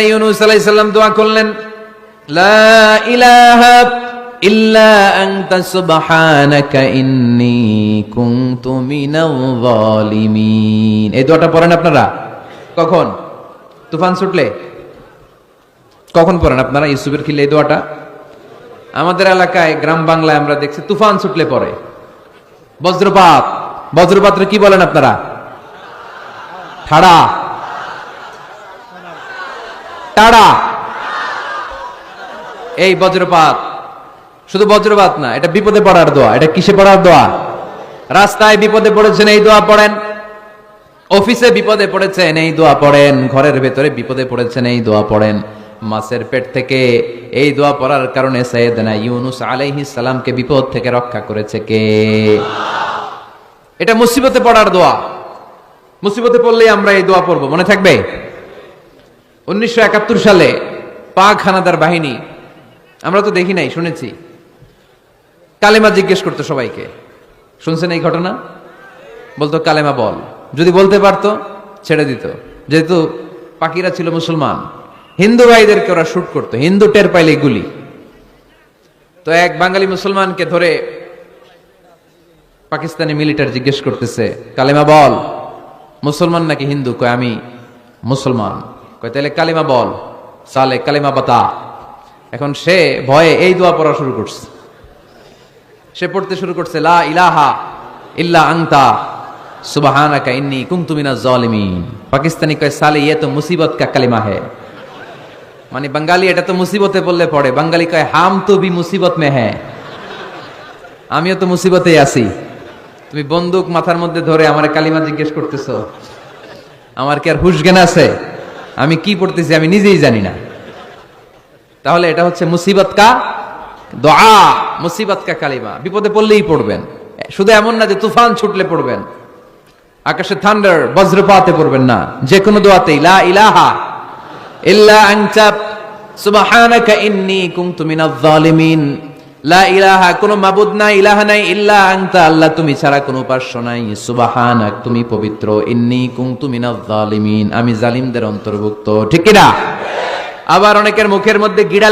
ইউনূস আলাইহিস সালাম দোয়া করলেন, লা ইলাহা ইল্লা আনতা সুবহানাকা ইন্নী কুনতু মিনাল যালিমিন। এই দোয়াটা পড়েন আপনারা কখন? তুফান ছুটলে? কখন পড়েন আপনারা ইউসুফের খিলে এই দোয়াটা? আমাদের এলাকায় গ্রাম বাংলায় আমরা দেখছি তুফান ছুটলে পড়ে। বজ্রপাত, বজ্রপাতরে কি বলেন আপনারা? ঠাড়া, টাড়া। এই বজ্রপাত, শুধু বজ্রপাত না, এটা বিপদে পড়ার দোয়া। এটা কিসে পড়ার দোয়া? রাস্তায় বিপদে পড়েছেন এই দোয়া পড়েন, অফিসে বিপদে পড়েছেন এই দোয়া পড়েন, ঘরের ভেতরে বিপদে পড়েছেন এই দোয়া পড়েন। মাছের পেট থেকে এই দোয়া পড়ার কারণে সাইয়েদনা ইউনূস আলাইহিস সালামকে বিপদ থেকে রক্ষা করেছে কে? এটা মুসিবতে পড়ার দোয়া। মুসিবতে পড়লেই আমরা এই দোয়া পড়বো, মনে থাকবে? 1971 সালে পাক হানাদার বাহিনী, আমরা তো দেখি নাই, শুনেছি, কালেমা জিজ্ঞেস করতো সবাইকে। শুনছেন এই ঘটনা? বলতো কালেমা বল, যদি বলতে পারতো ছেড়ে দিত। যেহেতু পাকিরা ছিল মুসলমান, হিন্দু ভাইদেরকে ওরা শুট করতো, হিন্দু টের পাইলে গুলি। তো এক বাঙালি মুসলমানকে ধরে পাকিস্তানি মিলিটারি জিজ্ঞেস করতেছে, কালেমা বল, মুসলমান নাকি হিন্দু? কয় আমি মুসলমান। কয় তাহলে কালিমা বল, সালে কালিমা বাতা। এখন সে ভয়ে এই দোয়া পড়া শুরু করছে। সে পড়তে শুরু করছে, লা ইলাহা ইল্লা আনতা সুবহানাকা ইন্নী কুনতু মিনাজ জালিমিন। পাকিস্তানি কয় সালে ये तो मुसीबत का कलिमा है। মানে বাঙালি এটা তো মুসিবতে পড়লে পড়ে, বাঙালি কয় হাম তো ভি মুসিবত মে হ্যায়, আমিও তো মুসিবতেই আছি। তুমি বন্দুক মাথার মধ্যে ধরে আমার কালিমা জিজ্ঞেস করতেছো, আমার কি আর হুশ জ্ঞান আছে? আমি কি পড়তেছি আমি নিজেই জানি না। তাহলে এটা হচ্ছে মুসিবত কা দোয়া, মুসিবত কা কালিমা। বিপদে পড়লেই পড়বেন, শুধু এমন না যে তুফান ছুটলে পড়বেন, আকাশে থান্ডার বজ্রপাতে পড়বেন না, যে কোনো দোয়াতেই লা ইলাহা ইল্লা আনতা সুবহানাকা ইন্নী কুনতু মিনাজ জালিমিন। লা ইলাহা, কোনো মাবুদ নাই, ইলাহা নাই, ইল্লা আনতা, আল্লাহ তুমি ছাড়া কোনো উপাস্য নাই, সুবহানাক তুমি পবিত্র, ইন্নী কুনতু মিনাজ জালিমিন আমি জালিমদের অন্তর্ভুক্ত। ঠিক কি না? আবার অনেকের মুখের মধ্যে গিড়া